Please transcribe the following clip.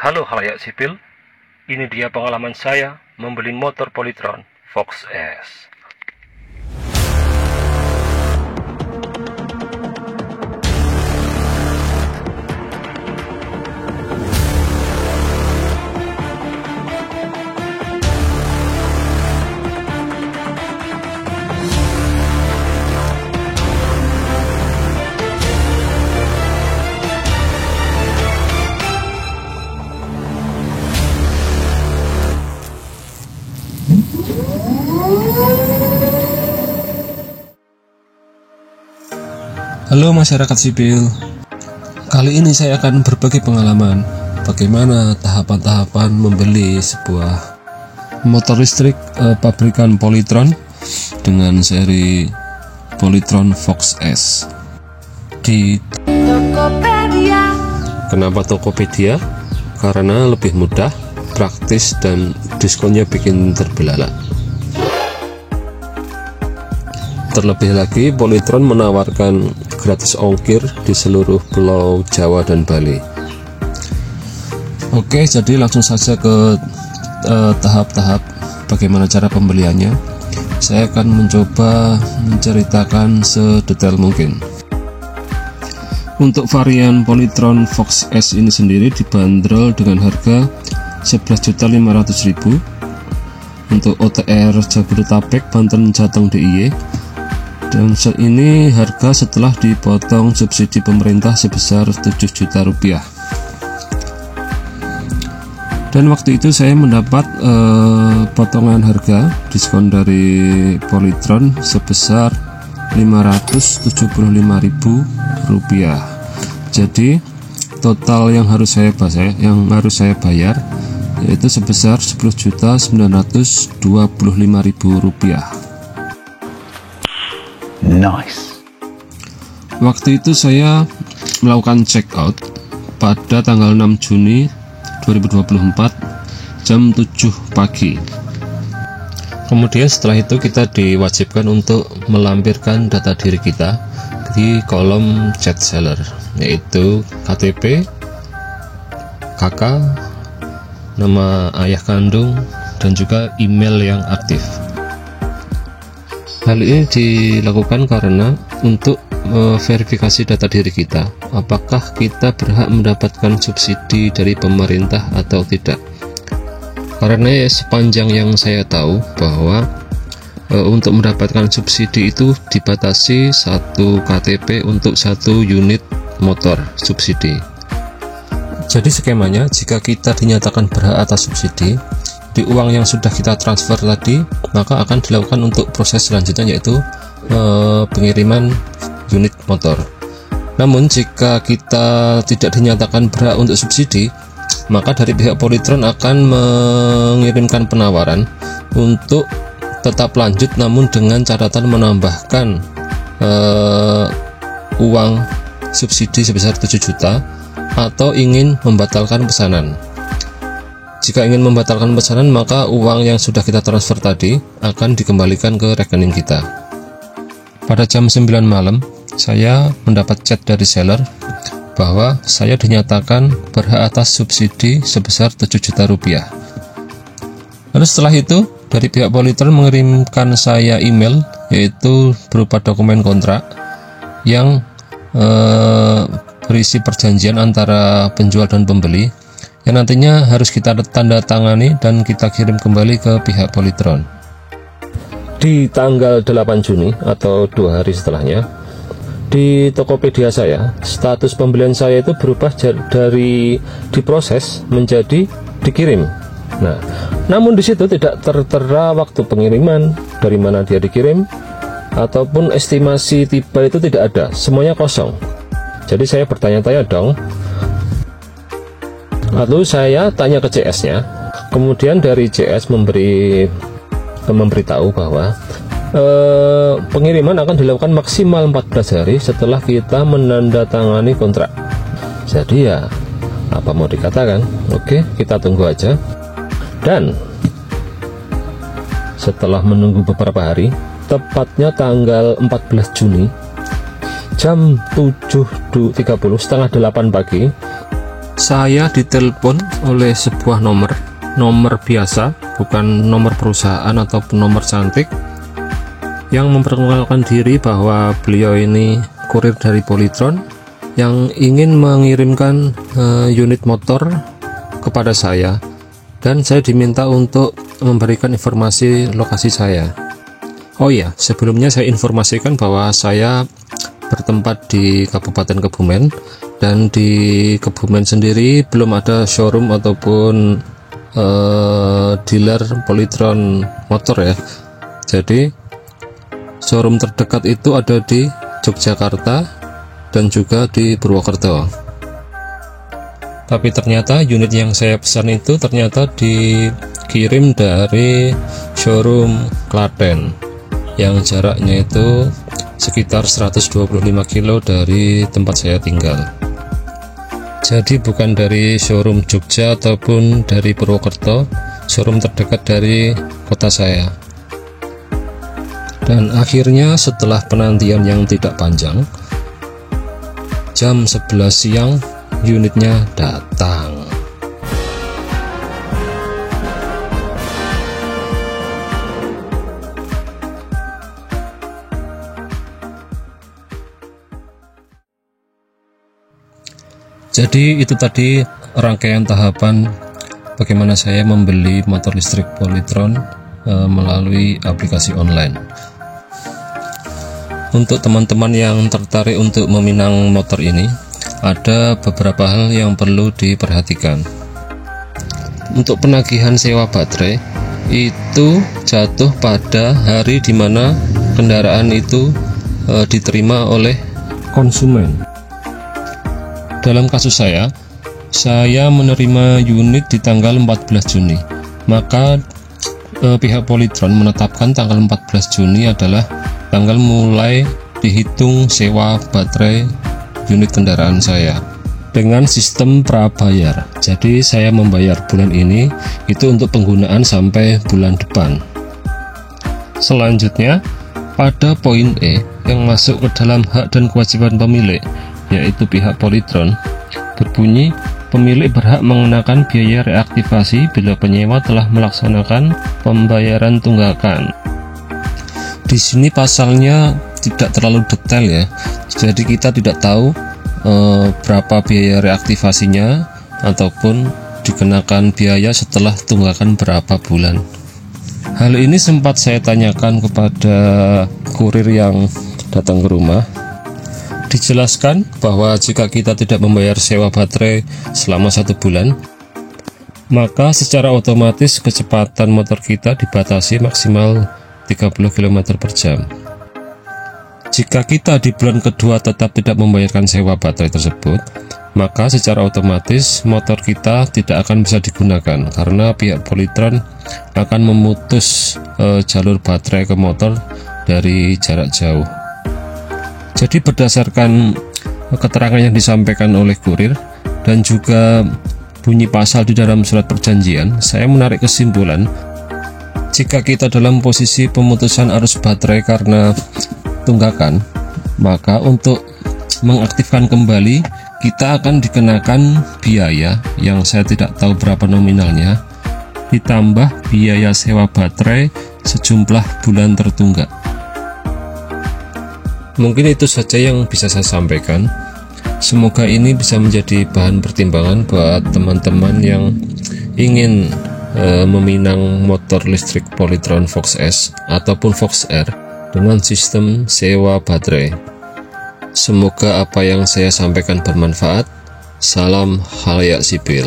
Halo halayak sipil, ini dia pengalaman saya membeli motor Polytron Fox S. Halo masyarakat sipil, kali ini saya akan berbagi pengalaman bagaimana tahapan-tahapan membeli sebuah motor listrik pabrikan Polytron dengan seri Polytron Fox S di Tokopedia. Kenapa Tokopedia? Karena lebih mudah, praktis, dan diskonnya bikin terbelalak. Terlebih lagi, Polytron menawarkan gratis ongkir di seluruh pulau Jawa dan Bali. Oke, jadi langsung saja ke tahap-tahap bagaimana cara pembeliannya. Saya akan mencoba menceritakan sedetail mungkin. Untuk varian Polytron Fox S ini sendiri dibanderol dengan harga 11.500.000 untuk OTR Jabodetabek, Banten, Jateng, DIY. Dan ini harga setelah dipotong subsidi pemerintah sebesar 7 juta rupiah. Dan waktu itu saya mendapat potongan harga diskon dari Polytron sebesar 575.000 rupiah. Jadi total yang harus saya bayar yaitu sebesar 10.925.000 rupiah. Nice. Waktu itu saya melakukan check out pada tanggal 6 Juni 2024 jam 7 pagi. Kemudian setelah itu kita diwajibkan untuk melampirkan data diri kita di kolom chat seller, yaitu KTP, KK, nama ayah kandung, dan juga email yang aktif. Hal ini dilakukan karena untuk verifikasi data diri kita, apakah kita berhak mendapatkan subsidi dari pemerintah atau tidak. Karena sepanjang yang saya tahu bahwa untuk mendapatkan subsidi itu dibatasi 1 KTP untuk 1 unit motor subsidi. Jadi skemanya, jika kita dinyatakan berhak atas subsidi, di uang yang sudah kita transfer tadi, maka akan dilakukan untuk proses selanjutnya, yaitu pengiriman unit motor. Namun jika kita tidak dinyatakan berhak untuk subsidi, maka dari pihak Polytron akan mengirimkan penawaran untuk tetap lanjut, namun dengan catatan menambahkan uang subsidi sebesar 7 juta atau ingin membatalkan pesanan. Jika ingin membatalkan pesanan, maka uang yang sudah kita transfer tadi akan dikembalikan ke rekening kita. Pada jam 9 malam, saya mendapat chat dari seller bahwa saya dinyatakan berhak atas subsidi sebesar 7 juta rupiah. Lalu setelah itu, dari pihak Polytron mengirimkan saya email, yaitu berupa dokumen kontrak yang berisi perjanjian antara penjual dan pembeli, yang nantinya harus kita tanda tangani dan kita kirim kembali ke pihak Polytron. Di tanggal 8 Juni atau 2 hari setelahnya, di Tokopedia saya, status pembelian saya itu berubah dari diproses menjadi dikirim. Nah, namun di situ tidak tertera waktu pengiriman, dari mana dia dikirim, ataupun estimasi tiba itu tidak ada, semuanya kosong. Jadi saya bertanya-tanya dong. Lalu saya tanya ke CS-nya, kemudian dari CS memberitahu bahwa pengiriman akan dilakukan maksimal 14 hari setelah kita menandatangani kontrak. Jadi ya, apa mau dikatakan? Oke, kita tunggu aja. Dan setelah menunggu beberapa hari, tepatnya tanggal 14 Juni jam 7.30, setengah 8 pagi, saya ditelepon oleh sebuah nomor biasa, bukan nomor perusahaan ataupun nomor cantik, yang memperkenalkan diri bahwa beliau ini kurir dari Polytron yang ingin mengirimkan unit motor kepada saya, dan saya diminta untuk memberikan informasi lokasi saya. Oh iya, sebelumnya saya informasikan bahwa saya bertempat di Kabupaten Kebumen, dan di Kebumen sendiri belum ada showroom ataupun dealer Polytron motor ya. Jadi showroom terdekat itu ada di Yogyakarta dan juga di Purwokerto. Tapi ternyata unit yang saya pesan itu ternyata dikirim dari showroom Klaten yang jaraknya itu sekitar 125 kilo dari tempat saya tinggal. Jadi bukan dari showroom Jogja ataupun dari Purwokerto, showroom terdekat dari kota saya. Dan akhirnya setelah penantian yang tidak panjang, jam 11 siang unitnya datang. Jadi itu tadi rangkaian tahapan bagaimana saya membeli motor listrik Polytron melalui aplikasi online. Untuk teman-teman yang tertarik untuk meminang motor ini, ada beberapa hal yang perlu diperhatikan. Untuk penagihan sewa baterai itu jatuh pada hari di mana kendaraan itu diterima oleh konsumen. Dalam kasus saya menerima unit di tanggal 14 Juni. Maka pihak Polytron menetapkan tanggal 14 Juni adalah tanggal mulai dihitung sewa baterai unit kendaraan saya dengan sistem prabayar. Jadi saya membayar bulan ini itu untuk penggunaan sampai bulan depan. Selanjutnya pada poin E yang masuk ke dalam hak dan kewajiban pemilik, yaitu pihak Polytron, berbunyi pemilik berhak mengenakan biaya reaktivasi bila penyewa telah melaksanakan pembayaran tunggakan. Di sini pasalnya tidak terlalu detail ya, jadi kita tidak tahu berapa biaya reaktivasinya ataupun dikenakan biaya setelah tunggakan berapa bulan. Hal ini sempat saya tanyakan kepada kurir yang datang ke rumah. Dijelaskan bahwa jika kita tidak membayar sewa baterai selama 1 bulan, maka secara otomatis kecepatan motor kita dibatasi maksimal 30 km per jam. Jika kita di bulan kedua tetap tidak membayarkan sewa baterai tersebut, maka secara otomatis motor kita tidak akan bisa digunakan karena pihak Polytron akan memutus jalur baterai ke motor dari jarak jauh. Jadi berdasarkan keterangan yang disampaikan oleh kurir dan juga bunyi pasal di dalam surat perjanjian, saya menarik kesimpulan jika kita dalam posisi pemutusan arus baterai karena tunggakan, maka untuk mengaktifkan kembali kita akan dikenakan biaya yang saya tidak tahu berapa nominalnya, ditambah biaya sewa baterai sejumlah bulan tertunggak. Mungkin itu saja yang bisa saya sampaikan. Semoga ini bisa menjadi bahan pertimbangan buat teman-teman yang ingin meminang motor listrik Polytron Fox S ataupun Fox R dengan sistem sewa baterai. Semoga apa yang saya sampaikan bermanfaat. Salam khalayak sipil.